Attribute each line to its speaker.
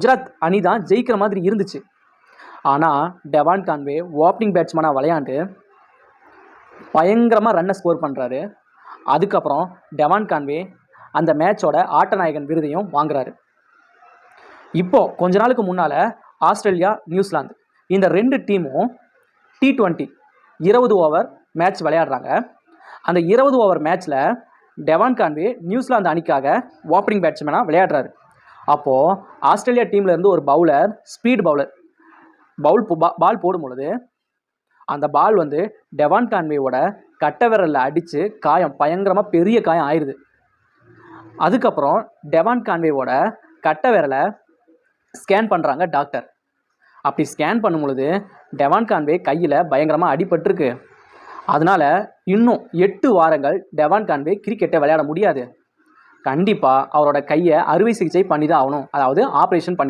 Speaker 1: குஜராத் அணி தான் ஜெயிக்கிற மாதிரி இருந்துச்சு. ஆனால் டெவான் கான்வே ஓப்பனிங் பேட்ஸ்மேனாக விளையாண்டு பயங்கரமாக ரன்னை ஸ்கோர் பண்ணுறாரு. அதுக்கப்புறம் டெவான் கான்வே அந்த மேட்சோட ஆட்டநாயகன் விருதையும் வாங்குறாரு. இப்போது கொஞ்ச நாளுக்கு முன்னால் ஆஸ்திரேலியா, நியூசிலாந்து இந்த 2 டீமும் T20 20 ஓவர் மேட்ச் விளையாடுறாங்க. அந்த 20 ஓவர் மேட்ச்சில் டெவான் கான்வே நியூசிலாந்து அணிக்காக ஓப்பனிங் பேட்ஸ்மேனாக விளையாடுறாரு. அப்போது ஆஸ்திரேலியா டீம்லேருந்து ஒரு பவுலர், ஸ்பீட் பவுலர் பால் போடும் பொழுது அந்த பால் வந்து டெவான் கான்வேயோட கட்டை விரலில் அடித்து பயங்கரமாக பெரிய காயம் ஆயிடுது. அதுக்கப்புறம் டெவான் கான்வேயோட கட்டை விரலை ஸ்கேன் பண்ணுறாங்க டாக்டர். அப்படி ஸ்கேன் பண்ணும் பொழுது டெவான் கான்வே கையில் பயங்கரமாக அடிபட்டிருக்கு. அதனால் இன்னும் 8 வாரங்கள் டெவான் கான்வே கிரிக்கெட்டை விளையாட முடியாது. கண்டிப்பாக அவரோட கையை அறுவை சிகிச்சை பண்ணி தான் ஆகணும், அதாவது ஆப்ரேஷன் பண்ணி